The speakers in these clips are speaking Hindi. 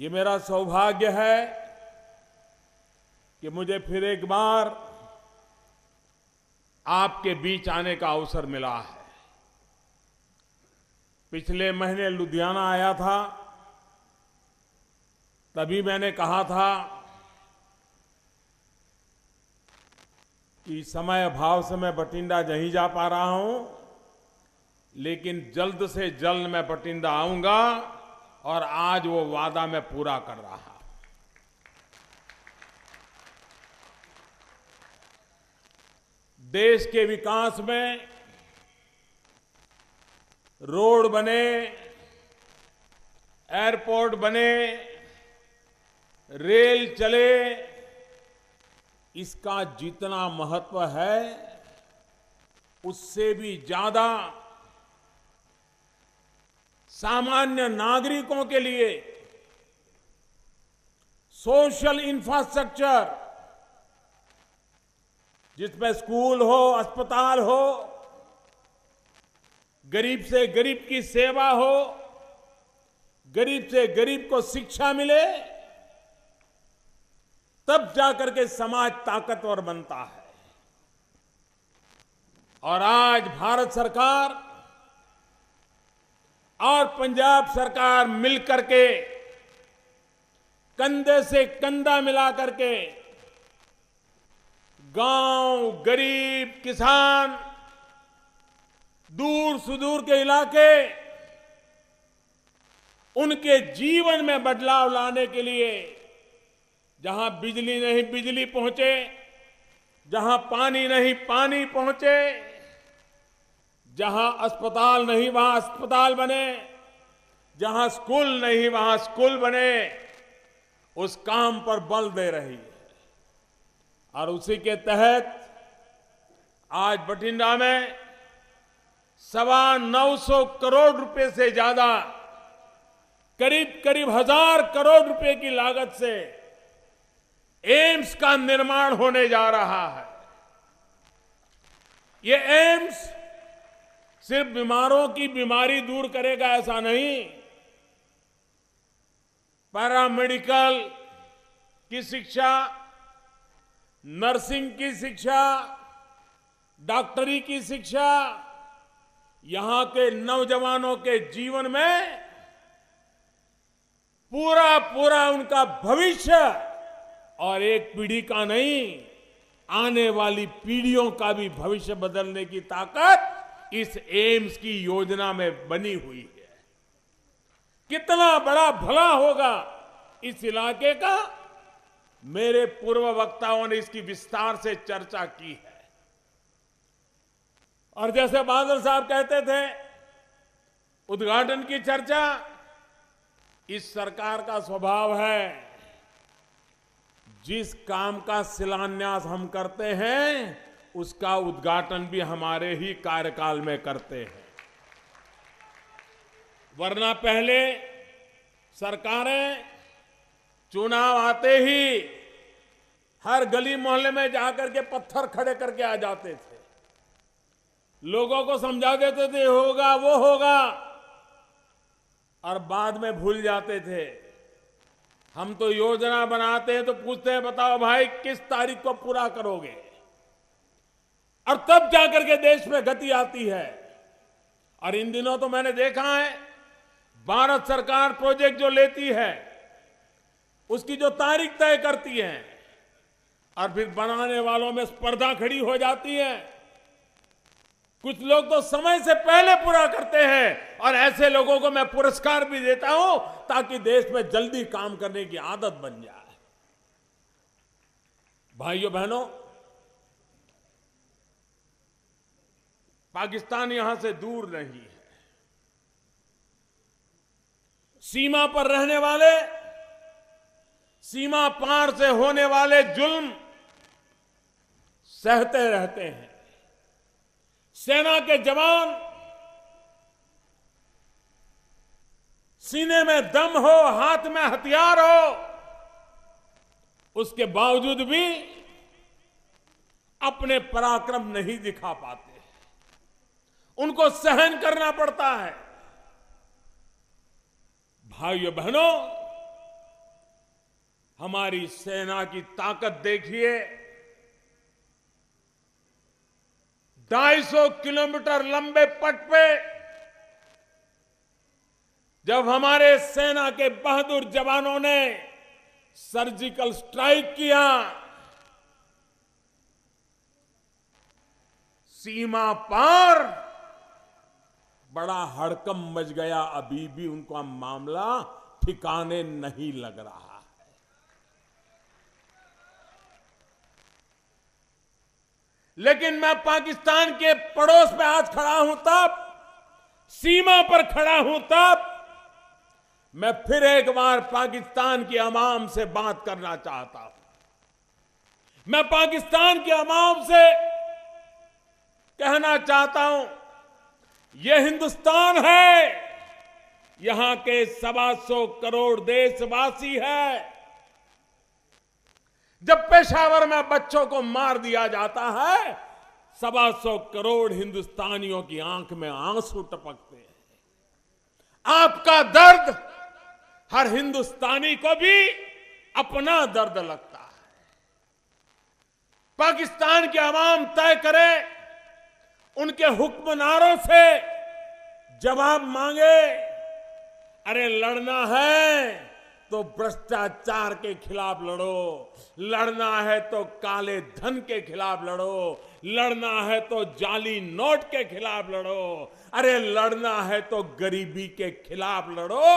ये मेरा सौभाग्य है कि मुझे फिर एक बार आपके बीच आने का अवसर मिला है। पिछले महीने लुधियाना आया था, तभी मैंने कहा था कि समय अभाव से मैं बठिंडा नहीं जा पा रहा हूं, लेकिन जल्द से जल्द मैं बठिंडा आऊंगा और आज वो वादा मैं पूरा कर रहा हूं। देश के विकास में रोड बने, एयरपोर्ट बने, रेल चले, इसका जितना महत्व है उससे भी ज्यादा सामान्य नागरिकों के लिए सोशल इंफ्रास्ट्रक्चर, जिसमें स्कूल हो, अस्पताल हो, गरीब से गरीब की सेवा हो, गरीब से गरीब को शिक्षा मिले, तब जाकर के समाज ताकतवर बनता है। और आज भारत सरकार और पंजाब सरकार मिलकर के कंधे से कंधा मिला करके गांव, गरीब, किसान, दूर सुदूर के इलाके, उनके जीवन में बदलाव लाने के लिए जहां बिजली नहीं बिजली पहुंचे, जहां पानी नहीं पानी पहुंचे, जहां अस्पताल नहीं वहां अस्पताल बने, जहां स्कूल नहीं वहां स्कूल बने, उस काम पर बल दे रही है। और उसी के तहत आज बठिंडा में 925 करोड़ रुपए से ज्यादा, करीब करीब 1000 करोड़ रुपए की लागत से एम्स का निर्माण होने जा रहा है। ये एम्स सिर्फ बीमारों की बीमारी दूर करेगा ऐसा नहीं, पैरामेडिकल की शिक्षा, नर्सिंग की शिक्षा, डॉक्टरी की शिक्षा, यहां के नौजवानों के जीवन में पूरा पूरा उनका भविष्य, और एक पीढ़ी का नहीं, आने वाली पीढ़ियों का भी भविष्य बदलने की ताकत इस एम्स की योजना में बनी हुई है। कितना बड़ा भला होगा इस इलाके का, मेरे पूर्व वक्ताओं ने इसकी विस्तार से चर्चा की है। और जैसे बादल साहब कहते थे, उद्घाटन की चर्चा इस सरकार का स्वभाव है। जिस काम का शिलान्यास हम करते हैं उसका उद्घाटन भी हमारे ही कार्यकाल में करते हैं। वरना पहले सरकारें चुनाव आते ही हर गली मोहल्ले में जाकर के पत्थर खड़े करके आ जाते थे, लोगों को समझा देते थे होगा वो होगा, और बाद में भूल जाते थे। हम तो योजना बनाते हैं तो पूछते हैं बताओ भाई किस तारीख को पूरा करोगे, और तब जाकर के देश में गति आती है। और इन दिनों तो मैंने देखा है, भारत सरकार प्रोजेक्ट जो लेती है उसकी जो तारीख तय करती है, और फिर बनाने वालों में स्पर्धा खड़ी हो जाती है। कुछ लोग तो समय से पहले पूरा करते हैं, और ऐसे लोगों को मैं पुरस्कार भी देता हूं ताकि देश में जल्दी काम करने की आदत बन जाए। भाइयों बहनों, पाकिस्तान यहां से दूर नहीं है। सीमा पर रहने वाले, सीमा पार से होने वाले जुल्म सहते रहते हैं। सेना के जवान सीने में दम हो, हाथ में हथियार हो, उसके बावजूद भी अपने पराक्रम नहीं दिखा पाते, उनको सहन करना पड़ता है। भाइयों बहनों, हमारी सेना की ताकत देखिए। 250 किलोमीटर लंबे पथ पे जब हमारे सेना के बहादुर जवानों ने सर्जिकल स्ट्राइक किया, सीमा पार बड़ा हड़कंप मच गया। अभी भी उनका मामला ठिकाने नहीं लग रहा है। लेकिन मैं पाकिस्तान के पड़ोस में आज खड़ा हूं, तब सीमा पर खड़ा हूं, तब मैं फिर एक बार पाकिस्तान की अवाम से बात करना चाहता हूं। मैं पाकिस्तान की अवाम से कहना चाहता हूं, यह हिंदुस्तान है, यहां के 125 करोड़ देशवासी है। जब पेशावर में बच्चों को मार दिया जाता है, 125 करोड़ हिंदुस्तानियों की आंख में आंसू टपकते हैं। आपका दर्द हर हिंदुस्तानी को भी अपना दर्द लगता है। पाकिस्तान की आवाम तय करे, उनके हुक्मनारों से जवाब मांगे। अरे लड़ना है तो भ्रष्टाचार के खिलाफ लड़ो, लड़ना है तो काले धन के खिलाफ लड़ो, लड़ना है तो जाली नोट के खिलाफ लड़ो, अरे लड़ना है तो गरीबी के खिलाफ लड़ो।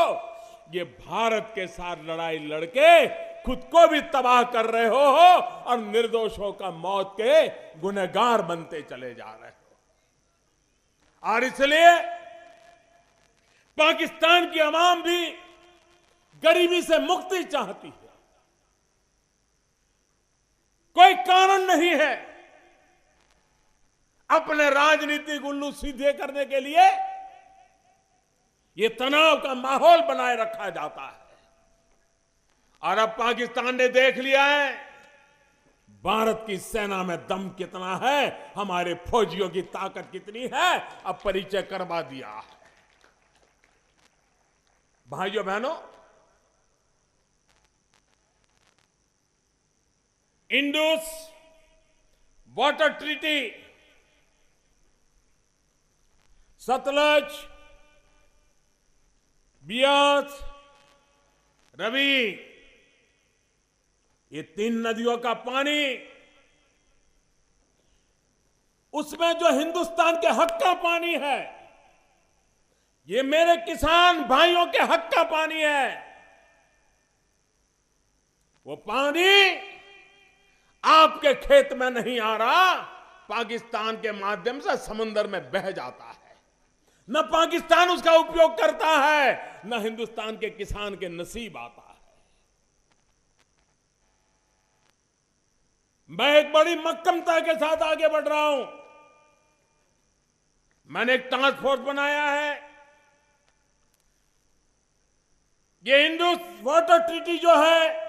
ये भारत के साथ लड़ाई लड़के खुद को भी तबाह कर रहे हो और निर्दोषों का मौत के गुनहगार बनते चले जा रहे हो। और इसलिए पाकिस्तान की आवाम भी गरीबी से मुक्ति चाहती है। कोई कारण नहीं है अपने राजनीतिक उल्लू सीधे करने के लिए ये तनाव का माहौल बनाए रखा जाता है। और अब पाकिस्तान ने देख लिया है भारत की सेना में दम कितना है, हमारे फौजियों की ताकत कितनी है, अब परिचय करवा दिया है। भाइयों बहनों, इंडस वाटर ट्रीटी, सतलज, बियास, रवि, ये 3 नदियों का पानी, उसमें जो हिंदुस्तान के हक का पानी है, ये मेरे किसान भाइयों के हक का पानी है। वो पानी आपके खेत में नहीं आ रहा, पाकिस्तान के माध्यम से समंदर में बह जाता है। न पाकिस्तान उसका उपयोग करता है, न हिंदुस्तान के किसान के नसीब आता है। मैं एक बड़ी मक्कमता के साथ आगे बढ़ रहा हूं। मैंने एक टास्क फोर्स बनाया है। ये इंडस वाटर ट्रीटी जो है,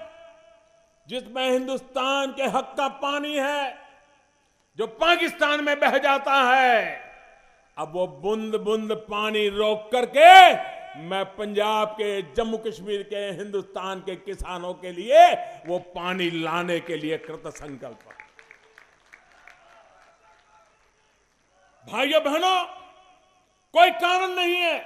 जिसमें हिंदुस्तान के हक का पानी है जो पाकिस्तान में बह जाता है, अब वो बूंद बूंद पानी रोक करके मैं पंजाब के, जम्मू कश्मीर के, हिंदुस्तान के किसानों के लिए वो पानी लाने के लिए कृत संकल्प हूं। भाइयों बहनों, कोई कारण नहीं है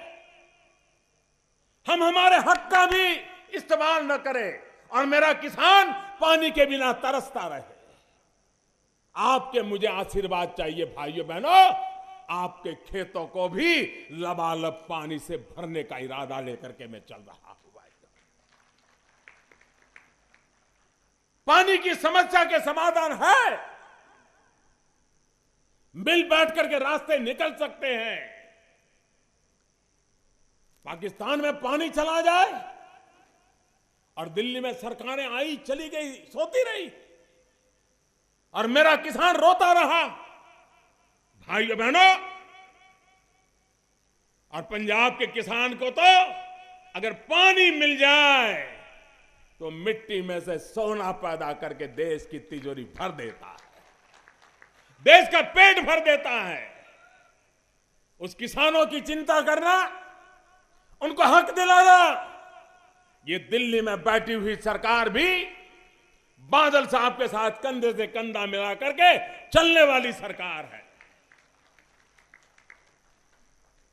हम हमारे हक का भी इस्तेमाल न करें और मेरा किसान पानी के बिना तरसता रहे। आपके मुझे आशीर्वाद चाहिए भाइयों बहनों। आपके खेतों को भी लबालब पानी से भरने का इरादा लेकर के मैं चल रहा हूं। पानी की समस्या के समाधान है, मिल बैठ करके रास्ते निकल सकते हैं। पाकिस्तान में पानी चला जाए और दिल्ली में सरकारें आई चली गई, सोती रही और मेरा किसान रोता रहा। भाइयों बहनों, और पंजाब के किसान को तो अगर पानी मिल जाए तो मिट्टी में से सोना पैदा करके देश की तिजोरी भर देता है, देश का पेट भर देता है। उस किसानों की चिंता करना, उनको हक दिलाना, ये दिल्ली में बैठी हुई सरकार भी बादल साहब के साथ कंधे से कंधा मिला करके चलने वाली सरकार है।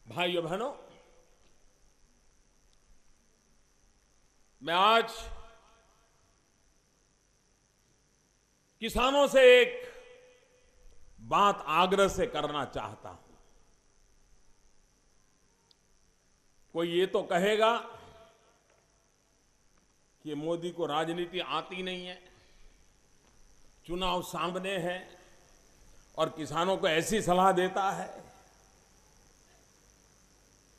भाइयों बहनों, मैं आज किसानों से एक बात आग्रह से करना चाहता हूं। कोई ये तो कहेगा कि मोदी को राजनीति आती नहीं है, चुनाव सामने है और किसानों को ऐसी सलाह देता है।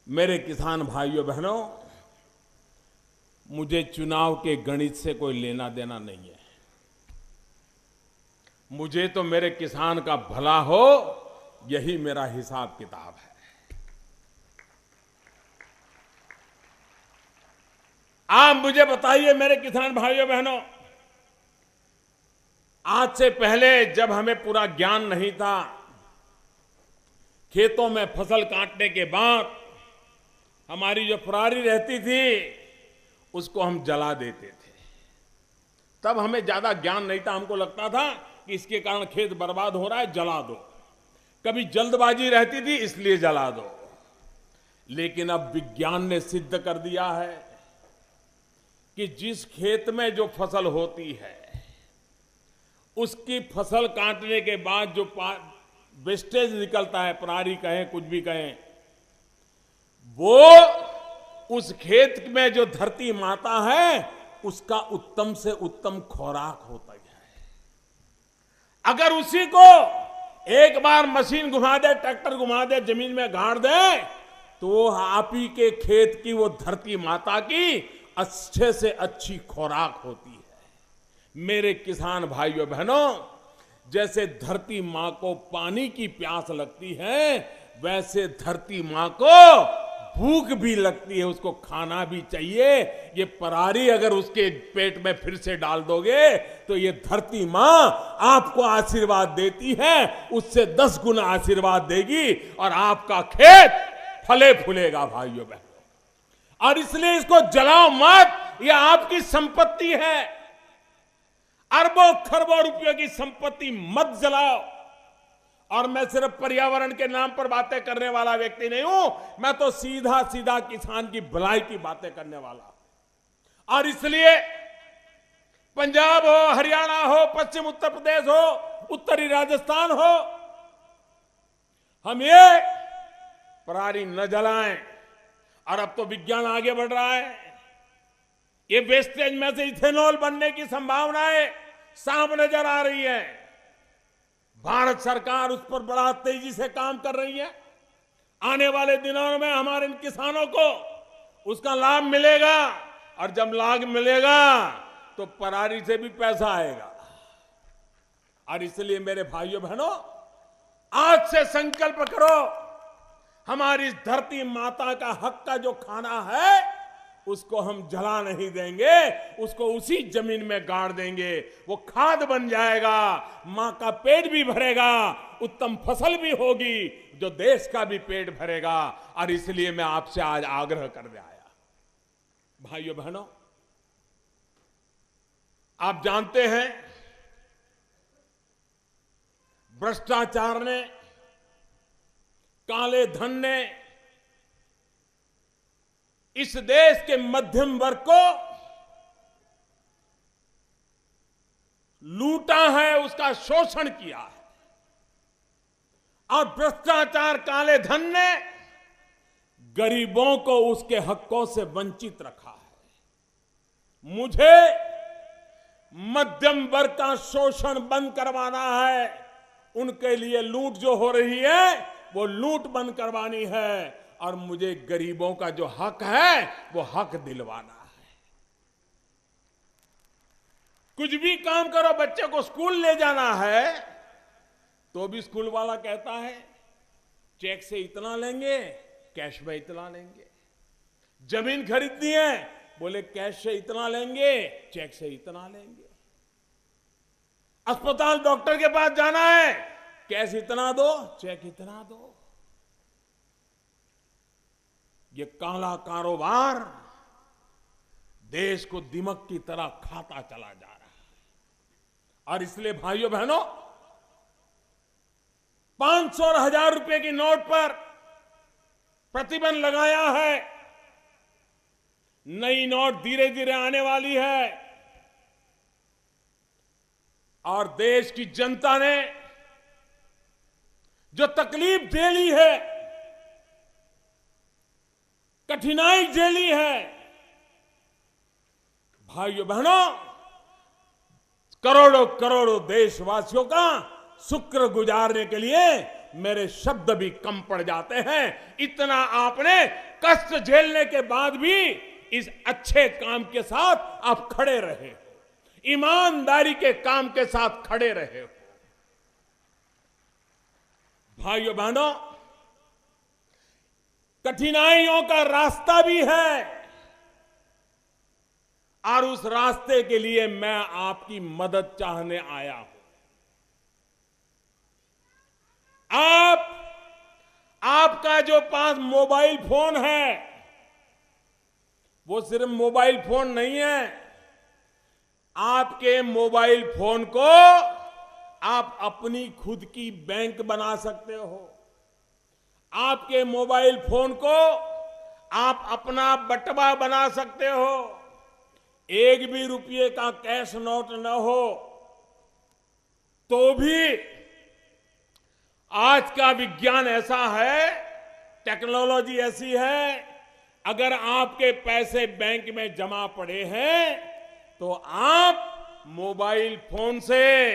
मेरे किसान भाइयों बहनों, मुझे चुनाव के गणित से कोई लेना देना नहीं है। मुझे तो मेरे किसान का भला हो, यही मेरा हिसाब किताब है। आप मुझे बताइए मेरे किसान भाइयों बहनों, आज से पहले जब हमें पूरा ज्ञान नहीं था, खेतों में फसल काटने के बाद हमारी जो पराली रहती थी उसको हम जला देते थे। तब हमें ज्यादा ज्ञान नहीं था, हमको लगता था कि इसके कारण खेत बर्बाद हो रहा है, जला दो। कभी जल्दबाजी रहती थी इसलिए जला दो। लेकिन अब विज्ञान ने सिद्ध कर दिया है कि जिस खेत में जो फसल होती है उसकी फसल काटने के बाद जो वेस्टेज निकलता है, पराली कहें कुछ भी कहें, वो उस खेत में जो धरती माता है उसका उत्तम से उत्तम खुराक होता है। अगर उसी को एक बार मशीन घुमा दे, ट्रैक्टर घुमा दे, जमीन में गाड़ दे, तो वो आप ही के खेत की, वो धरती माता की अच्छे से अच्छी खुराक होती है। मेरे किसान भाइयों बहनों, जैसे धरती मां को पानी की प्यास लगती है, वैसे धरती मां को भूख भी लगती है, उसको खाना भी चाहिए। ये पराली अगर उसके पेट में फिर से डाल दोगे तो ये धरती मां आपको आशीर्वाद देती है, उससे 10 गुना आशीर्वाद देगी और आपका खेत फले फूलेगा भाइयों बहनों। और इसलिए इसको जलाओ मत, ये आपकी संपत्ति है। अरबों खरबों रुपयों की संपत्ति मत जलाओ। और मैं सिर्फ पर्यावरण के नाम पर बातें करने वाला व्यक्ति नहीं हूं, मैं तो सीधा सीधा किसान की भलाई की बातें करने वाला। और इसलिए पंजाब हो, हरियाणा हो, पश्चिम उत्तर प्रदेश हो, उत्तरी राजस्थान हो, हम ये पराली न जलाएं। और अब तो विज्ञान आगे बढ़ रहा है, ये वेस्टेज में से इथेनॉल बनने की संभावनाएं साफ नजर आ रही है। भारत सरकार उस पर बड़ा तेजी से काम कर रही है। आने वाले दिनों में हमारे इन किसानों को उसका लाभ मिलेगा, और जब लाभ मिलेगा तो पराली से भी पैसा आएगा। और इसलिए मेरे भाइयों बहनों, आज से संकल्प करो, हमारी इस धरती माता का हक का जो खाना है उसको हम जला नहीं देंगे, उसको उसी जमीन में गाड़ देंगे। वो खाद बन जाएगा, मां का पेट भी भरेगा, उत्तम फसल भी होगी, जो देश का भी पेट भरेगा। और इसलिए मैं आपसे आज आग्रह करने आया। भाइयों बहनों, आप जानते हैं भ्रष्टाचार ने, काले धन ने इस देश के मध्यम वर्ग को लूटा है, उसका शोषण किया है। और भ्रष्टाचार, काले धन ने गरीबों को उसके हकों से वंचित रखा है। मुझे मध्यम वर्ग का शोषण बंद करवाना है। उनके लिए लूट जो हो रही है वो लूट बंद करवानी है, और मुझे गरीबों का जो हक है वो हक दिलवाना है। कुछ भी काम करो, बच्चे को स्कूल ले जाना है तो भी स्कूल वाला कहता है चेक से इतना लेंगे, कैश में इतना लेंगे। जमीन खरीदनी है, बोले कैश से इतना लेंगे, चेक से इतना लेंगे। अस्पताल डॉक्टर के पास जाना है, कैश इतना दो, चेक इतना दो। ये काला कारोबार देश को दीमक की तरह खाता चला जा रहा है। और इसलिए भाइयों बहनों, 500 और 1000 रुपए की नोट पर प्रतिबंध लगाया है। नई नोट धीरे धीरे आने वाली है और देश की जनता ने जो तकलीफ झेली है, कठिनाई झेली है, भाइयों बहनों, करोड़ों करोड़ों देशवासियों का शुक्र गुजारने के लिए मेरे शब्द भी कम पड़ जाते हैं। इतना आपने कष्ट झेलने के बाद भी इस अच्छे काम के साथ आप खड़े रहे हो, ईमानदारी के काम के साथ खड़े रहे हो। भाइयों बहनों, कठिनाइयों का रास्ता भी है और उस रास्ते के लिए मैं आपकी मदद चाहने आया हूं। आपका जो पास मोबाइल फोन है, वो सिर्फ मोबाइल फोन नहीं है। आपके मोबाइल फोन को आप अपनी खुद की बैंक बना सकते हो। आपके मोबाइल फोन को आप अपना बटवा बना सकते हो। एक भी रुपये का कैश नोट न हो तो भी आज का विज्ञान ऐसा है, टेक्नोलॉजी ऐसी है, अगर आपके पैसे बैंक में जमा पड़े हैं तो आप मोबाइल फोन से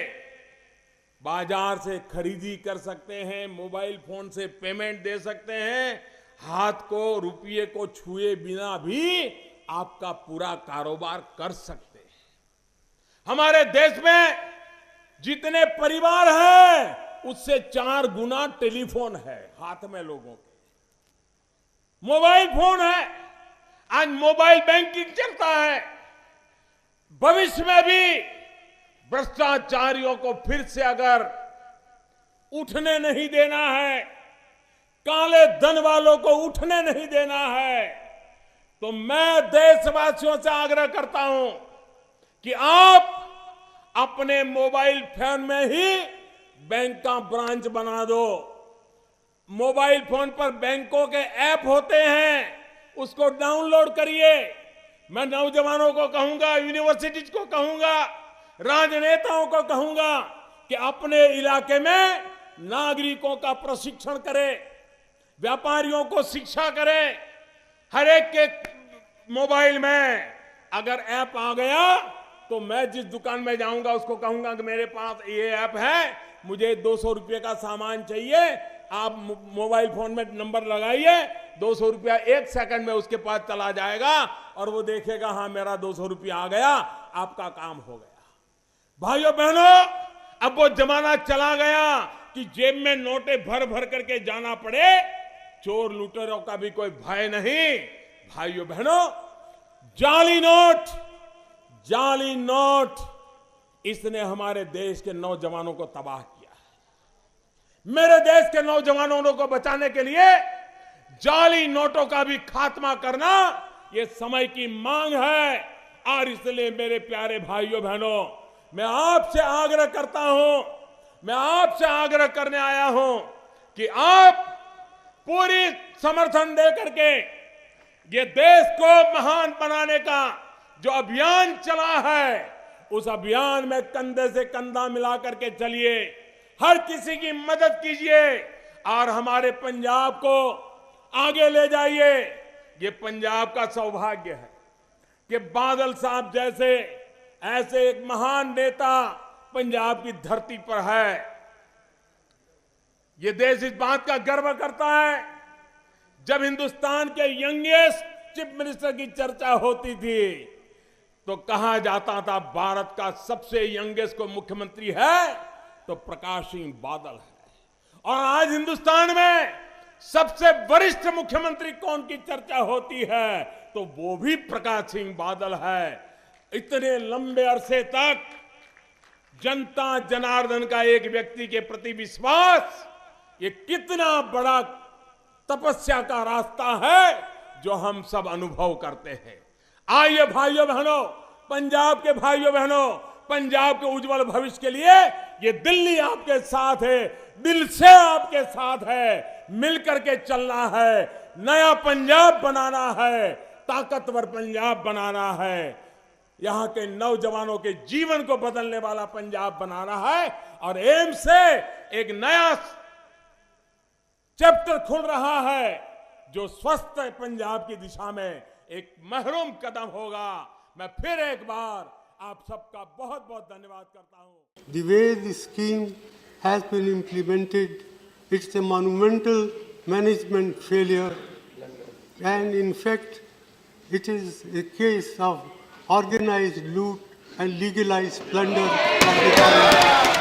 बाजार से खरीदी कर सकते हैं, मोबाइल फोन से पेमेंट दे सकते हैं, हाथ को रुपये को छुए बिना भी आपका पूरा कारोबार कर सकते हैं। हमारे देश में जितने परिवार हैं उससे 4 गुना टेलीफोन है हाथ में लोगों के, मोबाइल फोन है। आज मोबाइल बैंकिंग चलता है। भविष्य में भी भ्रष्टाचारियों को फिर से अगर उठने नहीं देना है, काले धन वालों को उठने नहीं देना है, तो मैं देशवासियों से आग्रह करता हूं कि आप अपने मोबाइल फोन में ही बैंक का ब्रांच बना दो। मोबाइल फोन पर बैंकों के ऐप होते हैं, उसको डाउनलोड करिए। मैं नौजवानों को कहूंगा, यूनिवर्सिटीज को कहूंगा, राजनेताओं को कहूंगा कि अपने इलाके में नागरिकों का प्रशिक्षण करें, व्यापारियों को शिक्षा करें। हर एक के मोबाइल में अगर ऐप आ गया तो मैं जिस दुकान में जाऊंगा उसको कहूंगा कि मेरे पास ये ऐप है, मुझे 200 रुपये का सामान चाहिए, आप मोबाइल फोन में नंबर लगाइए, 200 रुपया 1 सेकंड में उसके पास चला जाएगा और वो देखेगा हाँ मेरा 200 रुपया आ गया, आपका काम हो गया। भाइयों बहनों, अब वो जमाना चला गया कि जेब में नोटें भर भर करके जाना पड़े, चोर लुटेरों का भी कोई भय नहीं। भाइयों बहनों, जाली नोट इसने हमारे देश के नौजवानों को तबाह किया है। मेरे देश के नौजवानों को बचाने के लिए जाली नोटों का भी खात्मा करना ये समय की मांग है। और इसलिए मेरे प्यारे भाइयों बहनों, मैं आपसे आग्रह करता हूं, मैं आपसे आग्रह करने आया हूं कि आप पूरी समर्थन दे करके ये देश को महान बनाने का जो अभियान चला है, उस अभियान में कंधे से कंधा मिला करके चलिए, हर किसी की मदद कीजिए और हमारे पंजाब को आगे ले जाइए। ये पंजाब का सौभाग्य है कि बादल साहब जैसे ऐसे एक महान नेता पंजाब की धरती पर है। ये देश इस बात का गर्व करता है, जब हिंदुस्तान के यंगेस्ट चीफ मिनिस्टर की चर्चा होती थी तो कहा जाता था भारत का सबसे यंगेस्ट को मुख्यमंत्री है तो प्रकाश सिंह बादल है। और आज हिंदुस्तान में सबसे वरिष्ठ मुख्यमंत्री कौन की चर्चा होती है तो वो भी प्रकाश सिंह बादल है। इतने लंबे अरसे तक जनता जनार्दन का एक व्यक्ति के प्रति विश्वास, ये कितना बड़ा तपस्या का रास्ता है जो हम सब अनुभव करते हैं। आइए भाइयों बहनों, पंजाब के भाइयों बहनों, पंजाब के उज्जवल भविष्य के लिए ये दिल्ली आपके साथ है, दिल से आपके साथ है, मिलकर के चलना है, नया पंजाब बनाना है, ताकतवर पंजाब बनाना है, यहां के नौजवानों के जीवन को बदलने वाला पंजाब बनाना है। और एम्स से एक नया चैप्टर खुल रहा है जो स्वस्थ पंजाब की दिशा में एक महरूम कदम होगा। मैं फिर एक बार आप सबका बहुत बहुत धन्यवाद करता हूं। The way the scheme has been implemented, it's a monumental management failure, and in fact, it is a case of organized loot and legalized plunder of the government.